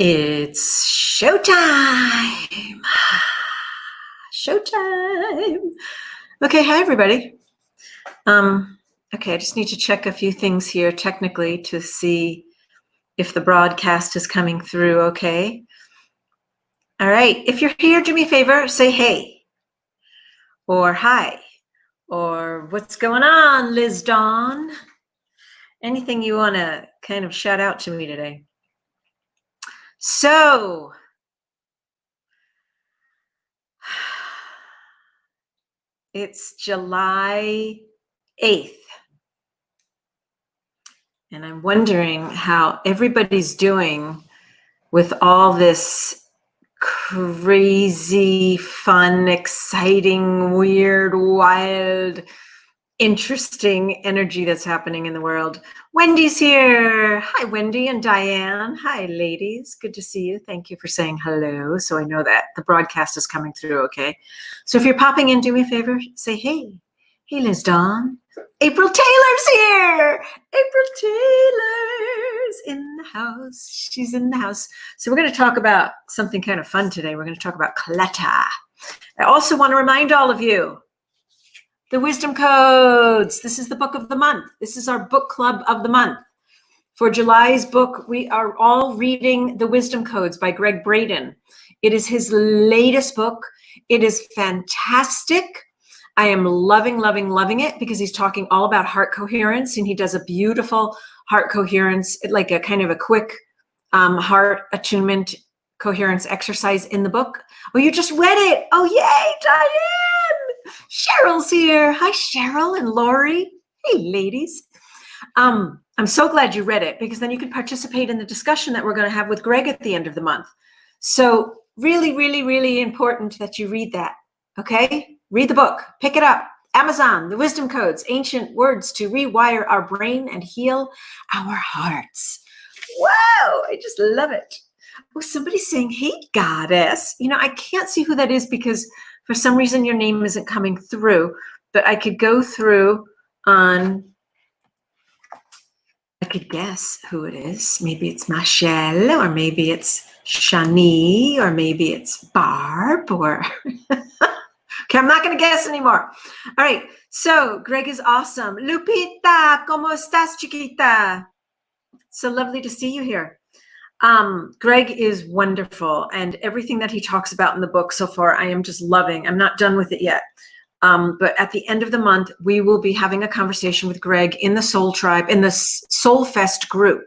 It's showtime. Showtime. Okay, hi everybody. Okay, I just need to check a few things here technically to see if the broadcast is coming through okay. All right, if you're here, do me a favor, say hey, or hi, or what's going on, Liz Dawn? Anything you want to kind of shout out to me today. So, it's July 8th. And I'm wondering how everybody's doing with all this crazy, fun, exciting, weird, wild, interesting energy that's happening in the world. Wendy's here. Hi, Wendy and Diane. Hi, ladies. Good to see you. Thank you for saying hello. So I know that the broadcast is coming through okay. So if you're popping in, do me a favor, say hey. Hey, Liz Dawn. April Taylor's here. April Taylor's in the house. She's in the house. So we're going to talk about something kind of fun today. We're going to talk about clutter. I also want to remind all of you, the wisdom codes. This is the book of the month. This is our book club of the month. For July's book, we are all reading The Wisdom Codes by Greg Braden. It is his latest book. It is fantastic. I am loving, loving, loving it because he's talking all about heart coherence, and he does a beautiful heart coherence, like a kind of a quick heart attunement coherence exercise in the book. Oh, you just read it. Oh, yay, Diane. Cheryl's here. Hi, Cheryl and Lori. Hey, ladies. I'm so glad you read it because then you can participate in the discussion that we're going to have with Greg at the end of the month. So really, really, really important that you read that. Okay? Read the book, pick it up. Amazon, The Wisdom Codes, Ancient Words to Rewire Our Brain and Heal Our Hearts. Wow, I just love it. Oh, somebody's saying, hey, goddess. You know, I can't see who that is because for some reason your name isn't coming through, but I could go through on, I could guess who it is. Maybe it's Michelle, or maybe it's Shani, or maybe it's Barb, or... Okay, I'm not going to guess anymore. All right, so Greg is awesome. Lupita, ¿cómo estás, chiquita? So lovely to see you here. Greg is wonderful, and everything that he talks about in the book so far, I am just loving. I'm not done with it yet. But at the end of the month, we will be having a conversation with Greg in the Soul Tribe, in the Soul Fest group.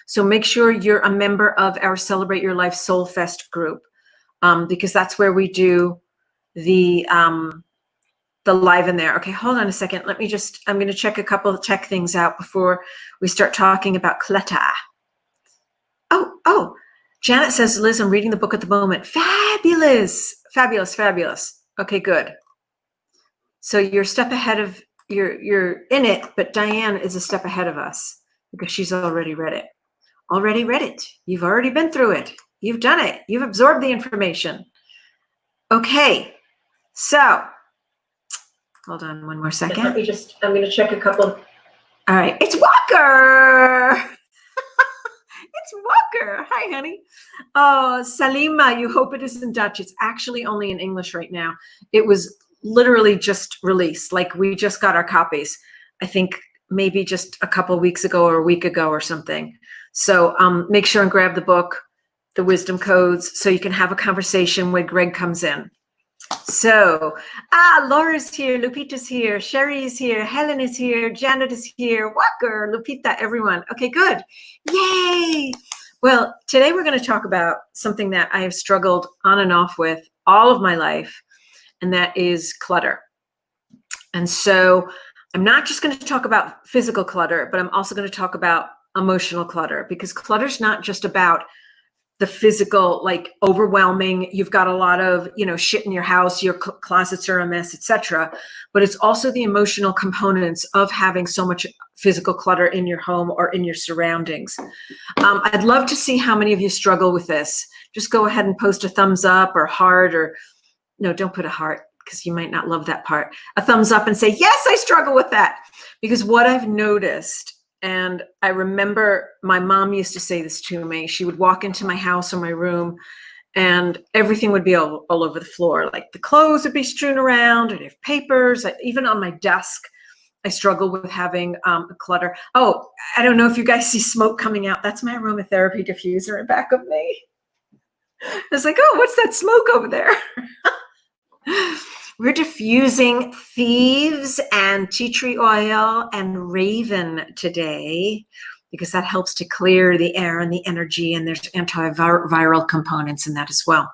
So make sure you're a member of our Celebrate Your Life Soul Fest group, because that's where we do the live in there. Okay, hold on a second. Let me just, I'm going to check things out before we start talking about clutter. Oh, Janet says, Liz, I'm reading the book at the moment. Fabulous, fabulous, fabulous. Okay, good. So you're a step ahead of, you're in it, but Diane is a step ahead of us because she's already read it. Already read it. You've already been through it. You've done it. You've absorbed the information. Okay. So, hold on one more second. Let me just, I'm going to check a couple. All right. It's Walker. It's Walker. Hi, honey. Oh, Salima, you hope it is in Dutch. It's actually only in English right now. It was literally just released. Like we just got our copies. I think maybe just a couple weeks ago or a week ago or something. So make sure and grab the book, The Wisdom Codes, so you can have a conversation when Greg comes in. So, Laura's here, Lupita's here, Sherry's here, Helen is here, Janet is here, Walker, Lupita, everyone. Okay, good. Yay! Well, today we're going to talk about something that I have struggled on and off with all of my life, and that is clutter. And so I'm not just going to talk about physical clutter, but I'm also going to talk about emotional clutter, because clutter's not just about the physical, like overwhelming, you've got a lot of, shit in your house, your closets are a mess, etc. But it's also the emotional components of having so much physical clutter in your home or in your surroundings. I'd love to see how many of you struggle with this. Just go ahead and post a thumbs up or heart, or no, don't put a heart because you might not love that part. A thumbs up and say, yes, I struggle with that. Because what I've noticed And I remember my mom used to say this to me. She would walk into my house or my room, and everything would be all over the floor. Like the clothes would be strewn around, and have papers. Even on my desk, I struggle with having a clutter. Oh, I don't know if you guys see smoke coming out. That's my aromatherapy diffuser in back of me. It's like, oh, what's that smoke over there? We're diffusing thieves and tea tree oil and raven today because that helps to clear the air and the energy, and there's antiviral components in that as well.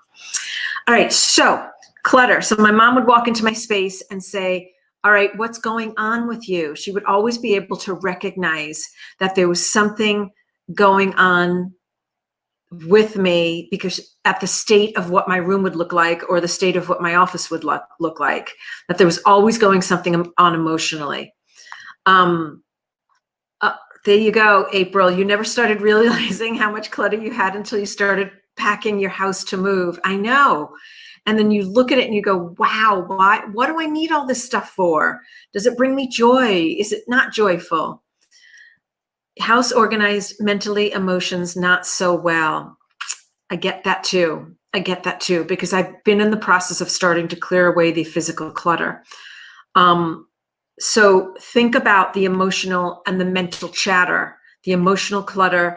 All right, so clutter. So my mom would walk into my space and say, all right, what's going on with you? She would always be able to recognize that there was something going on with me, because at the state of what my room would look like or the state of what my office would look like, that there was always going something on emotionally. There you go, April. You never started realizing how much clutter you had until you started packing your house to move. I know. And then you look at it and you go, wow, what do I need all this stuff for? Does it bring me joy? Is it not joyful? House organized, mentally, emotions not so well. I get that too. Because I've been in the process of starting to clear away the physical clutter. So think about the emotional and the mental chatter, the emotional clutter.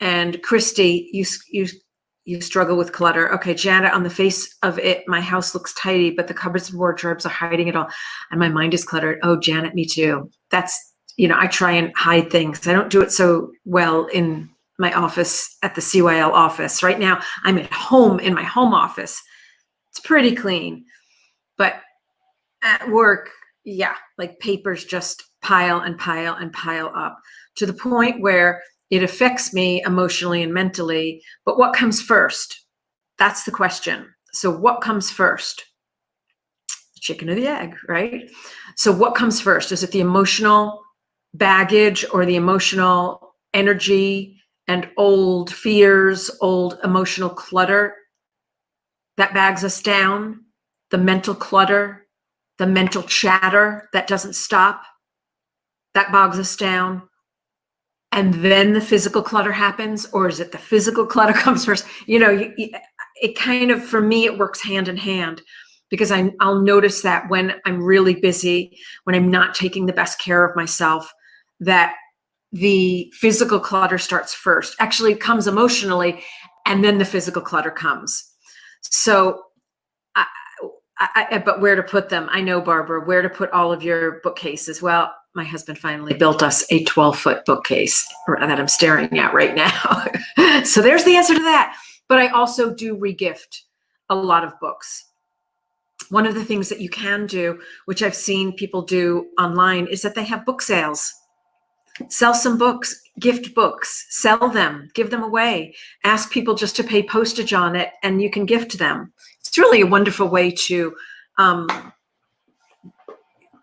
And Christy, you struggle with clutter. Okay, Janet, on the face of it, my house looks tidy, but the cupboards and wardrobes are hiding it all, and my mind is cluttered. Oh, Janet, me too. That's, I try and hide things. I don't do it so well in my office at the CYL office. Right now, I'm at home in my home office. It's pretty clean, but at work, yeah, like papers just pile and pile and pile up to the point where it affects me emotionally and mentally. But what comes first? That's the question. So what comes first? The chicken or the egg, right? So what comes first? Is it the emotional baggage or the emotional energy and old fears, old emotional clutter that bags us down? The mental clutter, the mental chatter that doesn't stop, that bogs us down? And then the physical clutter happens? Or is it the physical clutter comes first? It kind of, for me, it works hand in hand, because I'll notice that when I'm really busy, when I'm not taking the best care of myself, that the physical clutter starts first. Actually, it comes emotionally, and then the physical clutter comes. So, but where to put them? I know, Barbara, where to put all of your bookcases. Well, my husband finally built us a 12-foot bookcase that I'm staring at right now. So there's the answer to that. But I also do regift a lot of books. One of the things that you can do, which I've seen people do online, is that they have book sales. Sell some books, gift books, sell them, give them away. Ask people just to pay postage on it, and you can gift them. It's really a wonderful way to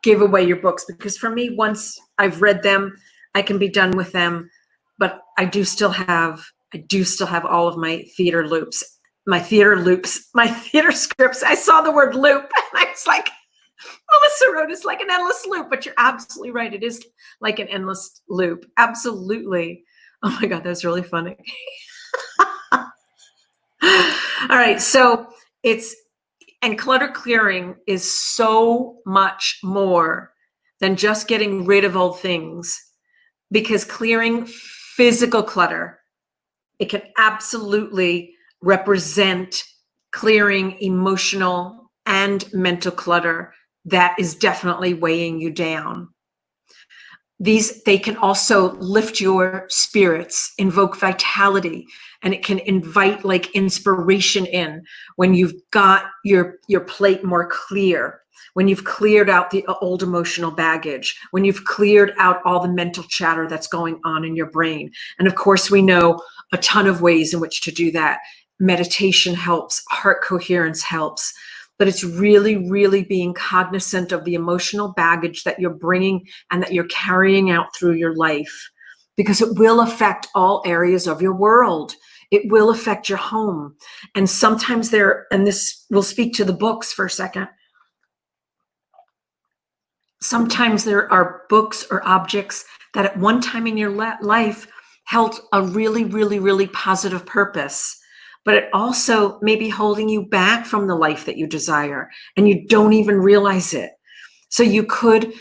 give away your books, because for me, once I've read them, I can be done with them. But I do still have all of my theater loops, my theater scripts. I saw the word loop and I was like, Melissa wrote, it's like an endless loop, but you're absolutely right. It is like an endless loop. Absolutely. Oh my God, that's really funny. All right. So and clutter clearing is so much more than just getting rid of old things, because clearing physical clutter, it can absolutely represent clearing emotional and mental clutter that is definitely weighing you down. They can also lift your spirits, invoke vitality, and it can invite like inspiration in when you've got your plate more clear, when you've cleared out the old emotional baggage, when you've cleared out all the mental chatter that's going on in your brain. And of course, we know a ton of ways in which to do that. Meditation helps, heart coherence helps. But it's really, really being cognizant of the emotional baggage that you're bringing and that you're carrying out through your life, because it will affect all areas of your world. It will affect your home. And sometimes and this will speak to the books for a second. Sometimes there are books or objects that at one time in your life held a really, really, really positive purpose, but it also may be holding you back from the life that you desire, and you don't even realize it. So you could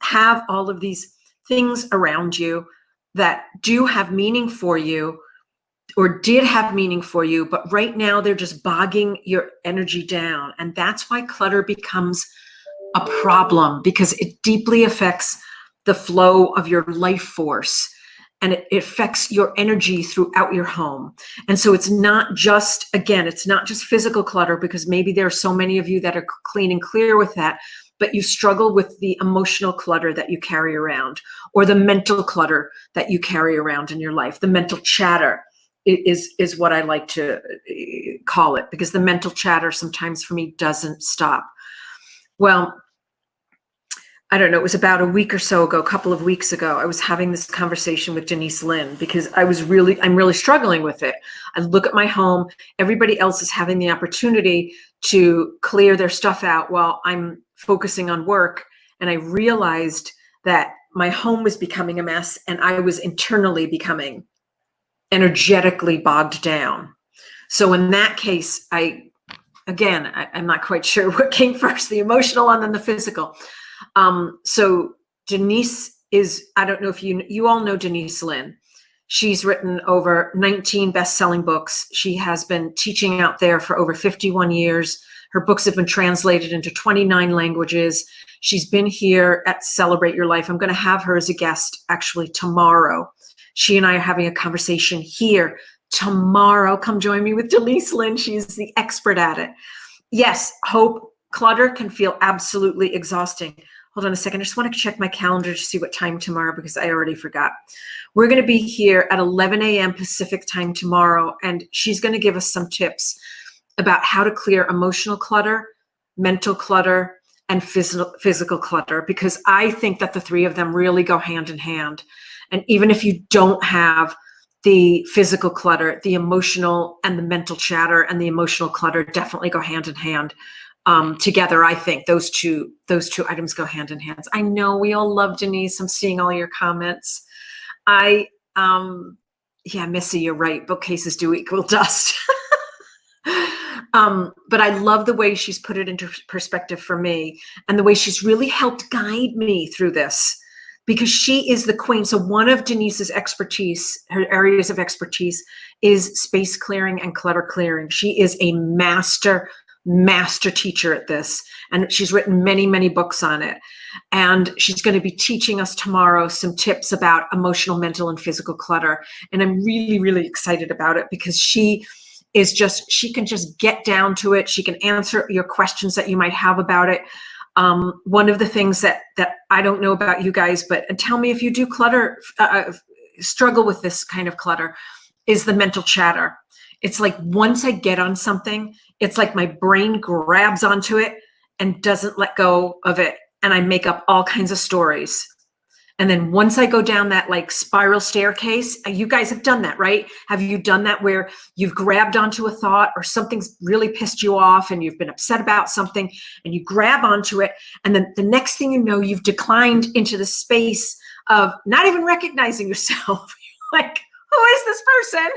have all of these things around you that do have meaning for you, or did have meaning for you, but right now they're just bogging your energy down. And that's why clutter becomes a problem, because it deeply affects the flow of your life force, and it affects your energy throughout your home. And so it's not just, again, it's not just physical clutter, because maybe there are so many of you that are clean and clear with that, but you struggle with the emotional clutter that you carry around, or the mental clutter that you carry around in your life. The mental chatter is what I like to call it, because the mental chatter sometimes for me doesn't stop. Well, I don't know, it was about a week or so ago, a couple of weeks ago, I was having this conversation with Denise Lynn, because I'm really struggling with it. I look at my home, everybody else is having the opportunity to clear their stuff out while I'm focusing on work. And I realized that my home was becoming a mess, and I was internally becoming energetically bogged down. So in that case, I'm not quite sure what came first, the emotional and then the physical. So Denise is, I don't know if you all know Denise Lynn. She's written over 19 best-selling books. She has been teaching out there for over 51 years. Her books have been translated into 29 languages. She's been here at Celebrate Your Life. I'm going to have her as a guest actually tomorrow. She and I are having a conversation here tomorrow. Come join me with Denise Lynn. She's the expert at it. Yes, Hope, clutter can feel absolutely exhausting. Hold on a second. I just want to check my calendar to see what time tomorrow, because I already forgot. We're going to be here at 11 a.m. Pacific time tomorrow, and she's going to give us some tips about how to clear emotional clutter, mental clutter, and physical clutter, because I think that the three of them really go hand in hand. And even if you don't have the physical clutter, the emotional and the mental chatter and the emotional clutter definitely go hand in hand. Together, I think those two items go hand in hand. I know we all love Denise. I'm seeing all your comments. Yeah, Missy, you're right. Bookcases do equal dust. But I love the way she's put it into perspective for me, and the way she's really helped guide me through this, because she is the queen. So one of Denise's expertise, her areas of expertise, is space clearing and clutter clearing. She is a master teacher at this, and she's written many, many books on it. And she's going to be teaching us tomorrow some tips about emotional, mental, and physical clutter. And I'm really, really excited about it, because she can just get down to it. She can answer your questions that you might have about it. One of the things that I don't know about you guys, and tell me if you do clutter, struggle with this kind of clutter, is the mental chatter. It's like once I get on something, it's like my brain grabs onto it and doesn't let go of it. And I make up all kinds of stories. And then once I go down that like spiral staircase, you guys have done that, right? Have you done that where you've grabbed onto a thought, or something's really pissed you off and you've been upset about something, and you grab onto it, and then the next thing you know, you've declined into the space of not even recognizing yourself. Like, who is this person?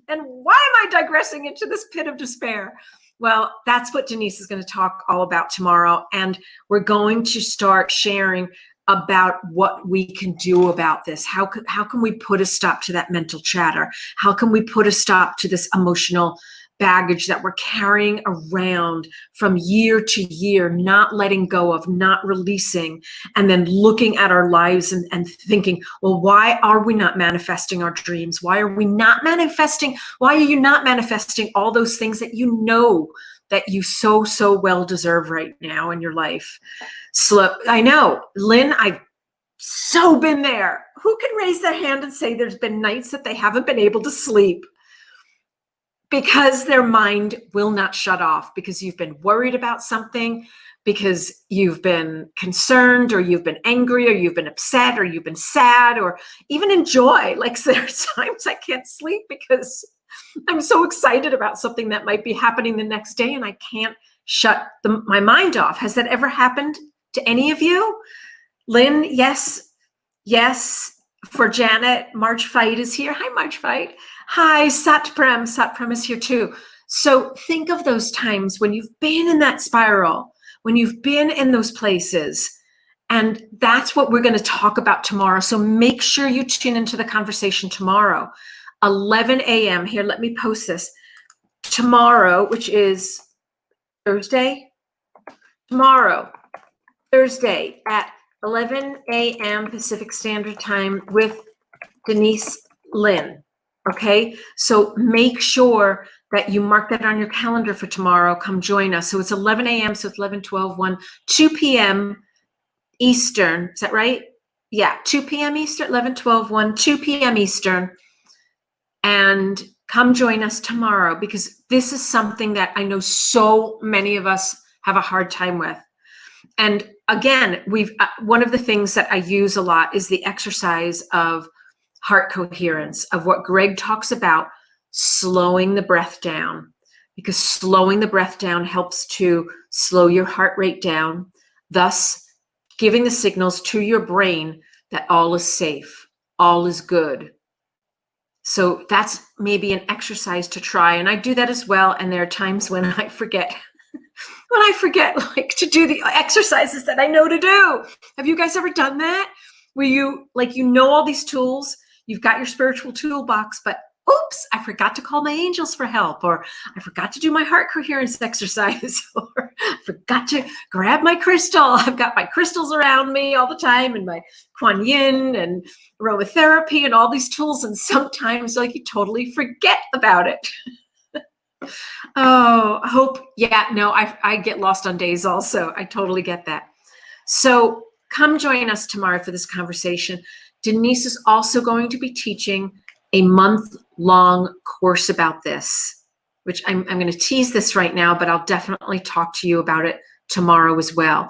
And why am I digressing into this pit of despair? Well, that's what Denise is going to talk all about tomorrow. And we're going to start sharing about what we can do about this. How can we put a stop to that mental chatter? How can we put a stop to this emotional baggage that we're carrying around from year to year, not letting go of, not releasing, and then looking at our lives and thinking, well, why are we not manifesting our dreams? Why are we not manifesting? Why are you not manifesting all those things that you know that you so well deserve right now in your life? I know, Lynn, I've so been there. Who can raise their hand and say there's been nights that they haven't been able to sleep because their mind will not shut off, because you've been worried about something, because you've been concerned, or you've been angry, or you've been upset, or you've been sad, or even in joy. Like, there's times I can't sleep because I'm so excited about something that might be happening the next day, and I can't shut my mind off. Has that ever happened to any of you? Lynn, yes. Yes, for Janet, March Fight is here. Hi, March Fight. Hi, Satprem. Satprem is here too. So think of those times when you've been in that spiral, when you've been in those places. And that's what we're going to talk about tomorrow. So make sure you tune into the conversation tomorrow, 11 a.m. Here, let me post this. Tomorrow, which is Thursday, Thursday at 11 a.m. Pacific Standard Time with Denise Lynn. Okay, so make sure that you mark that on your calendar for tomorrow. Come join us. So it's 11 a.m. So it's 11, 12, 1, 2 p.m. Eastern. Is that right? Yeah, 2 p.m. Eastern, 11, 12, 1, 2 p.m. Eastern. And come join us tomorrow, because this is something that I know so many of us have a hard time with. And again, one of the things that I use a lot is the exercise of heart coherence, of what Greg talks about, slowing the breath down, because slowing the breath down helps to slow your heart rate down, thus giving the signals to your brain that all is safe, all is good. So that's maybe an exercise to try. And I do that as well. And there are times when I forget. Like to do the exercises that I know to do. Have you guys ever done that? Where you know all these tools, you've got your spiritual toolbox, but oops, I forgot to call my angels for help, or I forgot to do my heart coherence exercise, or I forgot to grab my crystal. I've got my crystals around me all the time, and my Kuan Yin and aromatherapy and all these tools. And sometimes you totally forget about it. Oh, I get lost on days also. I totally get that. So come join us tomorrow for this conversation. Denise is also going to be teaching a month-long course about this, which I'm going to tease this right now, but I'll definitely talk to you about it tomorrow as well.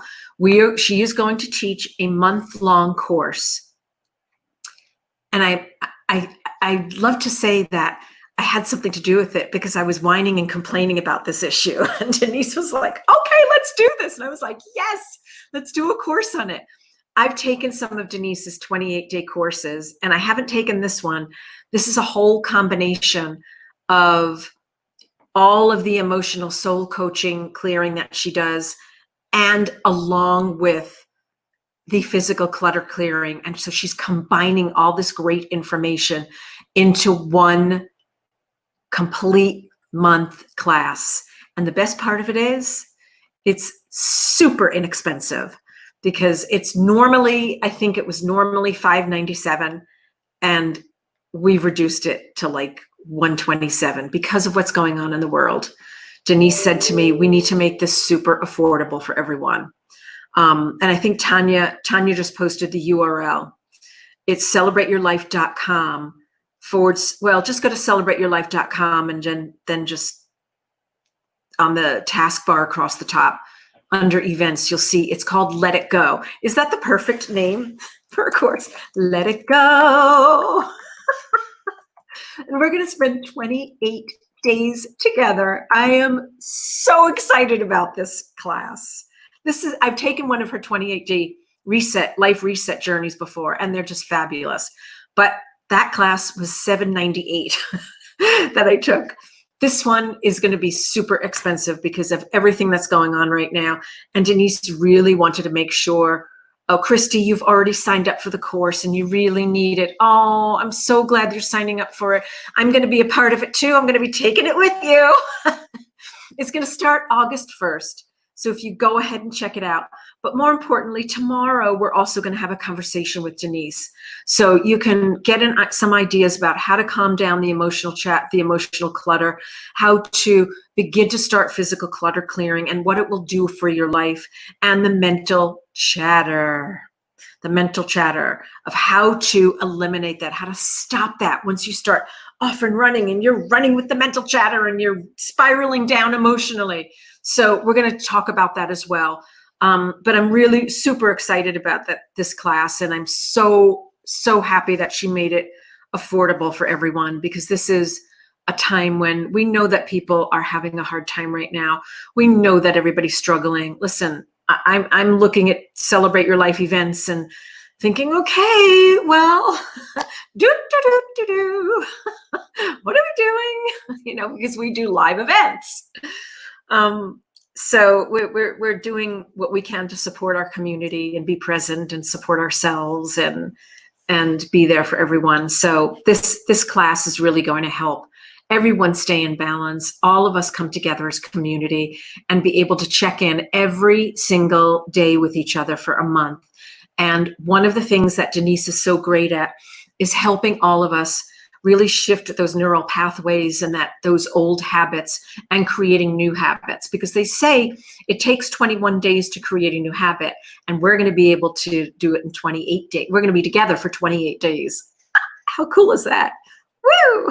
She is going to teach a month-long course. And I'd love to say that I had something to do with it, because I was whining and complaining about this issue. And Denise was like, okay, let's do this. And I was like, yes, let's do a course on it. I've taken some of Denise's 28-day courses, and I haven't taken this one. This is a whole combination of all of the emotional soul coaching clearing that she does, and along with the physical clutter clearing. And so she's combining all this great information into one complete month class. And the best part of it is it's super inexpensive, because it's normally, I think it was normally $597, and we've reduced it to like $127 because of what's going on in the world. Denise said to me, we need to make this super affordable for everyone. And I think Tanya just posted the URL. It's celebrateyourlife.com just go to celebrateyourlife.com, and then just on the taskbar across the top under events, you'll see it's called Let It Go. Is that the perfect name for a course? Let It Go. And we're going to spend 28 days together. I am so excited about this class. I've taken one of her 28-day life reset journeys before, and they're just fabulous. But that class was $798 that I took. This one is going to be super expensive because of everything that's going on right now. And Denise really wanted to make sure, oh, Christy, you've already signed up for the course and you really need it. Oh, I'm so glad you're signing up for it. I'm going to be a part of it too. I'm going to be taking it with you. It's going to start August 1st. So if you go ahead and check it out. But more importantly, tomorrow, we're also going to have a conversation with Denise. So you can get some ideas about how to calm down the emotional the emotional clutter, how to begin to start physical clutter clearing, and what it will do for your life, and the mental chatter of how to eliminate that, how to stop that once you start off and running and you're running with the mental chatter and you're spiraling down emotionally. So we're going to talk about that as well. But I'm really super excited about this class, and I'm so happy that she made it affordable for everyone, because this is a time when we know that people are having a hard time right now. We know that everybody's struggling. Listen, I'm looking at Celebrate Your Life events, and thinking, okay, well, what are we doing? You know, because we do live events. So we're doing what we can to support our community and be present and support ourselves and be there for everyone. So this class is really going to help everyone stay in balance, all of us come together as community and be able to check in every single day with each other for a month. And one of the things that Denise is so great at is helping all of us really shift those neural pathways and those old habits and creating new habits, because they say it takes 21 days to create a new habit, and we're going to be able to do it in 28 days. We're going to be together for 28 days. How cool is that? Woo!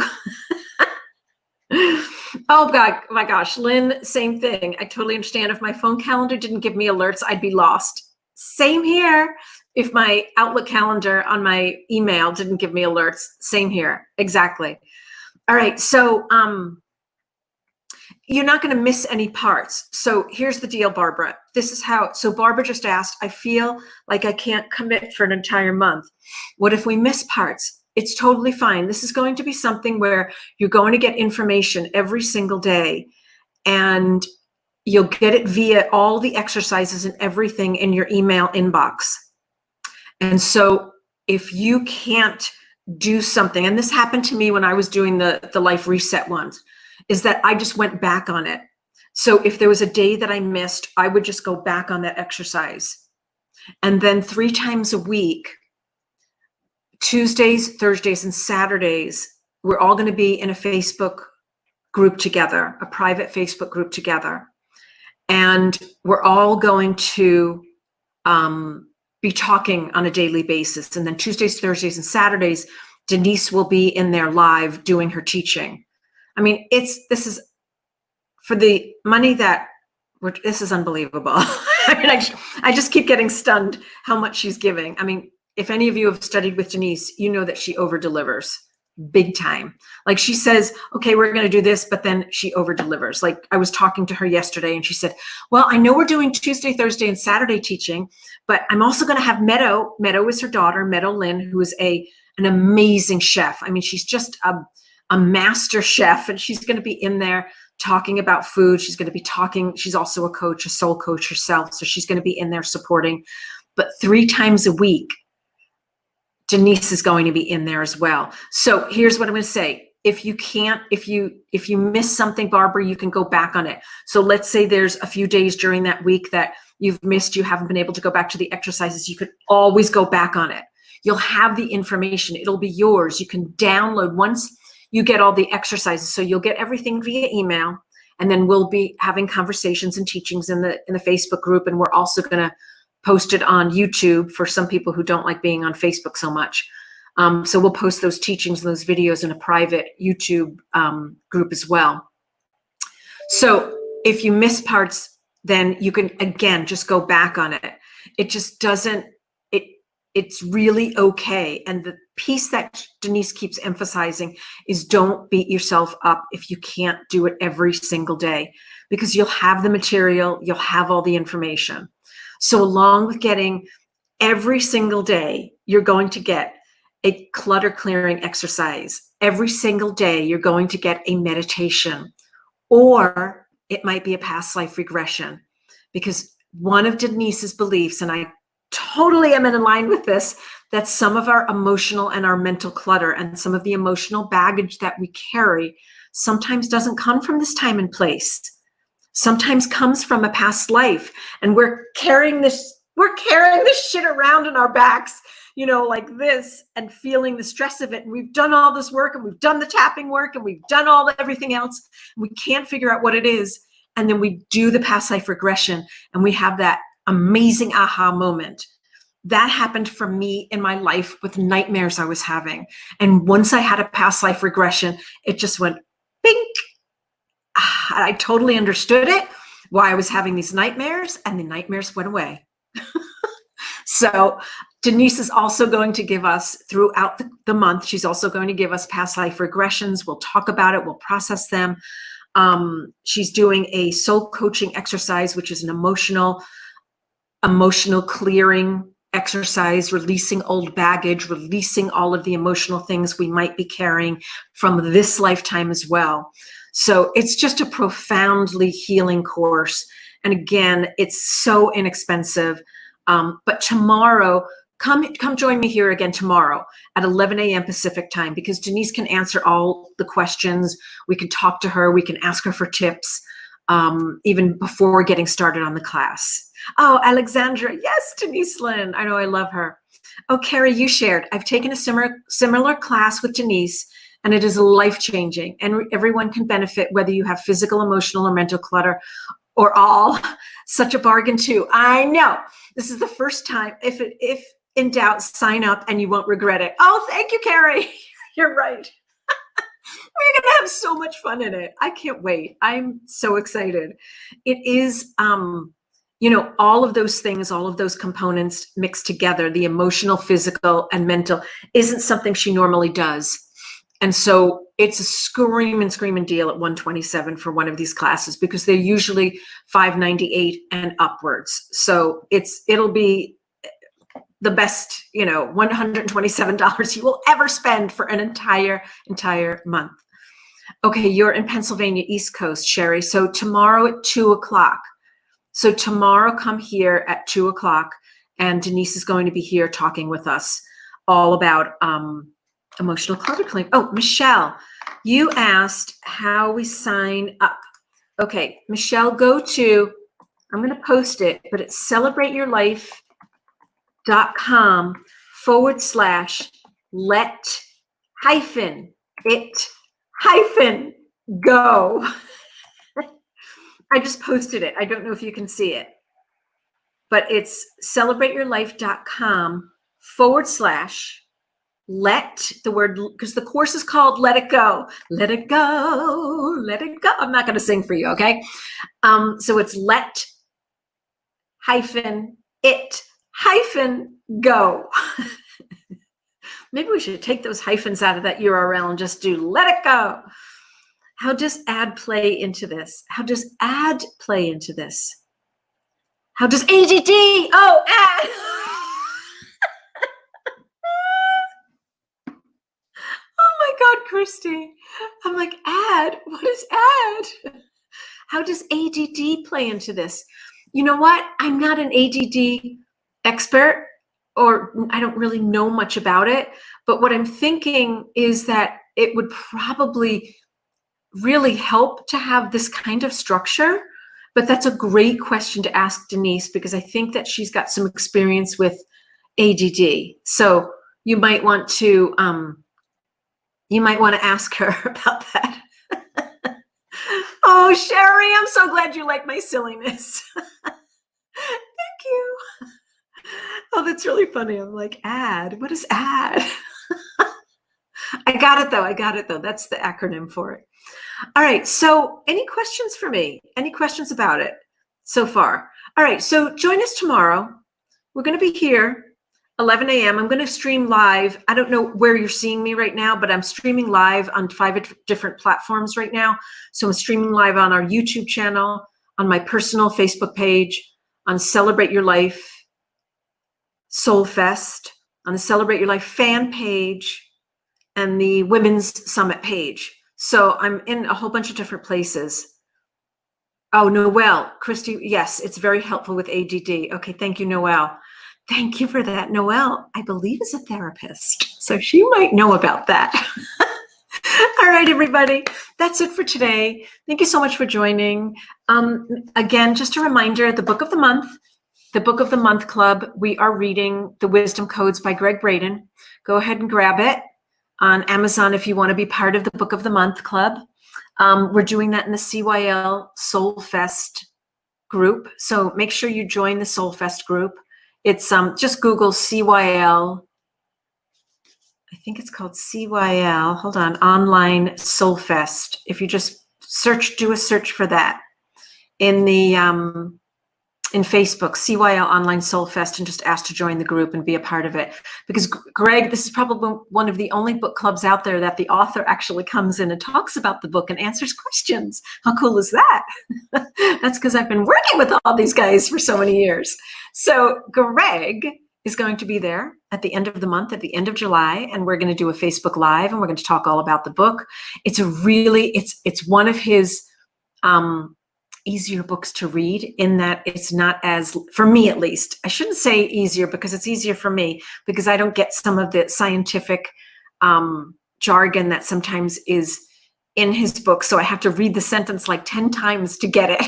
Oh God, my gosh, Lynn, same thing. I totally understand. If my phone calendar didn't give me alerts, I'd be lost. Same here. If my Outlook calendar on my email didn't give me alerts, same here. Exactly. All right. So you're not going to miss any parts. So here's the deal, Barbara. This is how, so Barbara just asked, I feel like I can't commit for an entire month. What if we miss parts? It's totally fine. This is going to be something where you're going to get information every single day, and you'll get it via all the exercises and everything in your email inbox. And so if you can't do something, and this happened to me when I was doing the life reset ones, is that I just went back on it. So if there was a day that I missed, I would just go back on that exercise. And then 3 times a week, Tuesdays, Thursdays, and Saturdays, we're all going to be in a Facebook group together, a private Facebook group together. And we're all going to be talking on a daily basis. And then Tuesdays, Thursdays, and Saturdays, Denise will be in there live doing her teaching. I mean, this is for the money that this is unbelievable. I mean, I just keep getting stunned how much she's giving. I mean, if any of you have studied with Denise, you know that she over delivers big time. Like, she says, okay, we're going to do this, but then she over delivers. Like, I was talking to her yesterday and she said, well, I know we're doing Tuesday, Thursday, and Saturday teaching, but I'm also going to have Meadow. Meadow is her daughter, Meadow Lynn, who is an amazing chef. I mean, she's just a master chef, and she's going to be in there talking about food. She's going to be talking. She's also a coach, a soul coach herself. So she's going to be in there supporting. But 3 times a week, Denise is going to be in there as well. So here's what I'm going to say. If you miss something, Barbara, you can go back on it. So let's say there's a few days during that week that you've missed, you haven't been able to go back to the exercises. You could always go back on it. You'll have the information. It'll be yours. You can download once you get all the exercises. So you'll get everything via email, and then we'll be having conversations and teachings in the Facebook group. And we're also going to post it on YouTube for some people who don't like being on Facebook so much. So we'll post those teachings and those videos in a private YouTube group as well. So if you miss parts, then you can, again, just go back on it. It just doesn't, it's really okay. And the piece that Denise keeps emphasizing is don't beat yourself up if you can't do it every single day, because you'll have the material, you'll have all the information. So along with getting every single day, you're going to get a clutter clearing exercise. Every single day, you're going to get a meditation, or it might be a past life regression, because one of Denise's beliefs, and I totally am in line with this, that some of our emotional and our mental clutter and some of the emotional baggage that we carry sometimes doesn't come from this time and place. Sometimes comes from a past life, and we're carrying this shit around in our backs, like this, and feeling the stress of it. And we've done all this work, and we've done the tapping work, and we've done everything else. And we can't figure out what it is. And then we do the past life regression, and we have that amazing aha moment. That happened for me in my life with nightmares I was having. And once I had a past life regression, it just went bink. I totally understood it, why I was having these nightmares, and the nightmares went away. So Denise is also going to give us, throughout the month, she's also going to give us past life regressions. We'll talk about it. We'll process them. She's doing a soul coaching exercise, which is an emotional clearing exercise, releasing old baggage, releasing all of the emotional things we might be carrying from this lifetime as well. So it's just a profoundly healing course. And again, it's so inexpensive. But tomorrow, come join me here again tomorrow at 11 a.m. Pacific time, because Denise can answer all the questions. We can talk to her. We can ask her for tips, even before getting started on the class. Oh, Alexandra. Yes, Denise Lynn. I know, I love her. Oh, Carrie, you shared. I've taken a similar class with Denise, and it is life-changing. And everyone can benefit, whether you have physical, emotional, or mental clutter, or all. Such a bargain too. I know. This is the first time. If in doubt, sign up and you won't regret it. Oh, thank you, Carrie. You're right. We're going to have so much fun in it. I can't wait. I'm so excited. It is, all of those things, all of those components mixed together, the emotional, physical, and mental, isn't something she normally does. And so it's a screaming deal at $127 for one of these classes, because they're usually $598 and upwards. So it'll be the best, $127 you will ever spend for an entire month. Okay, you're in Pennsylvania, East Coast, Sherry. So tomorrow at 2:00. So tomorrow, come here at 2:00, and Denise is going to be here talking with us all about emotional clutter claim. Oh, Michelle, you asked how we sign up. Okay, Michelle, I'm going to post it, but it's celebrateyourlife.com/let-it-go. I just posted it. I don't know if you can see it, but it's celebrateyourlife.com/let the word, because the course is called Let It Go. Let it go, let it go. I'm not going to sing for you, okay? So it's let-it-go. Maybe we should take those hyphens out of that URL and just do Let It Go. How does add play into this? How does add play into this? How does ADD? Oh, add. Oh my God, Christy. I'm like, add? What is add? How does ADD play into this? You know what? I'm not an ADD expert, or I don't really know much about it. But what I'm thinking is that it would probably really help to have this kind of structure. But that's a great question to ask Denise, because I think that she's got some experience with ADD. So you might want to ask her about that. Oh, Sherry, I'm so glad you like my silliness. Thank you. Oh, that's really funny. I'm like, add. What is add? I got it though. That's the acronym for it. All right. So any questions for me? Any questions about it so far? All right. So join us tomorrow. We're going to be here 11 a.m. I'm going to stream live. I don't know where you're seeing me right now, but I'm streaming live on 5 different platforms right now. So I'm streaming live on our YouTube channel, on my personal Facebook page, on Celebrate Your Life Soul Fest, on the Celebrate Your Life fan page, and the Women's Summit page. So I'm in a whole bunch of different places. Oh, Noelle, Christy, yes, it's very helpful with ADD. Okay, thank you, Noelle. Thank you for that. Noelle, I believe, is a therapist, so she might know about that. All right, everybody, that's it for today. Thank you so much for joining. Again, just a reminder, the Book of the Month Club, we are reading The Wisdom Codes by Greg Braden. Go ahead and grab it on Amazon if you want to be part of the Book of the Month Club. We're doing that in the CYL Soul Fest group, so make sure you join the Soul Fest group. It's just Google CYL. I think it's called CYL. Hold on, Online Soul Fest. If you just do a search for that in the in Facebook, CYL Online Soul Fest, and just ask to join the group and be a part of it. Because Greg, this is probably one of the only book clubs out there that the author actually comes in and talks about the book and answers questions. How cool is that? That's because I've been working with all these guys for so many years. So Greg is going to be there at the end of the month, at the end of July, and we're going to do a Facebook Live, and we're going to talk all about the book. It's it's one of his easier books to read, in that it's not as, for me at least, I shouldn't say easier because it's easier for me because I don't get some of the scientific jargon that sometimes is in his book. So I have to read the sentence like 10 times to get it.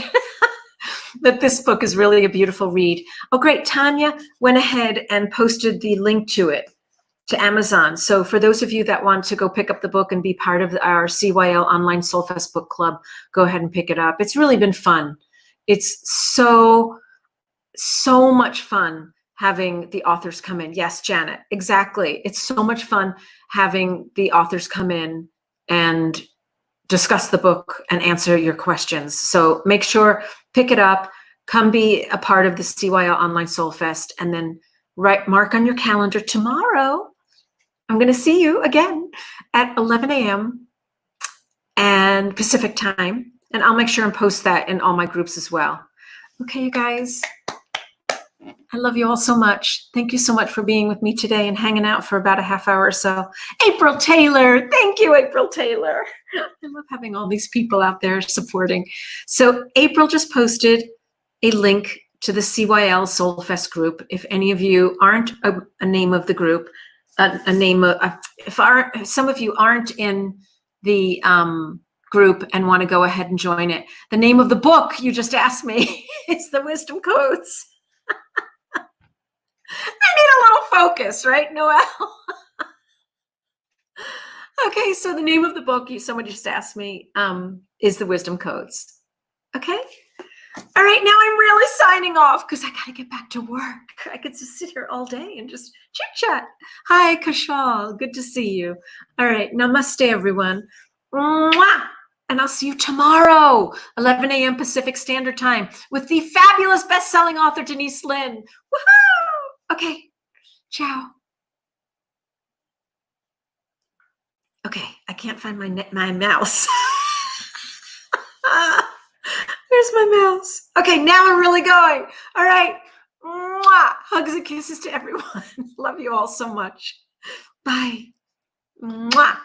But this book is really a beautiful read. Oh, great. Tanya went ahead and posted the link to it to Amazon. So for those of you that want to go pick up the book and be part of our CYL Online Soulfest Book Club, go ahead and pick it up. It's really been fun. It's so much fun having the authors come in. Yes, Janet, exactly. It's so much fun having the authors come in and discuss the book and answer your questions. So make sure, pick it up, come be a part of the CYL Online Soul Fest, and then mark on your calendar tomorrow. I'm going to see you again at 11 a.m. and Pacific time, and I'll make sure and post that in all my groups as well. Okay, you guys, I love you all so much. Thank you so much for being with me today and hanging out for about a half hour or so. April Taylor, thank you, April Taylor. I love having all these people out there supporting. So April just posted a link to the CYL Soulfest group. If any of you aren't a name of the group, if some of you aren't in the group and want to go ahead and join it, the name of the book you just asked me is The Wisdom Codes. I need a little focus, right, Noelle? Okay, so the name of the book, someone just asked me, is The Wisdom Codes. Okay? All right, now I'm really signing off because I got to get back to work. I could just sit here all day and just chit-chat. Hi, Kashal. Good to see you. All right, namaste, everyone. Mwah! And I'll see you tomorrow, 11 a.m. Pacific Standard Time, with the fabulous best-selling author, Denise Lin. Woohoo! Okay, ciao. Okay, I can't find my mouse. Where's my mouse? Okay, now I'm really going. All right. Mwah! Hugs and kisses to everyone. Love you all so much. Bye. Mwah!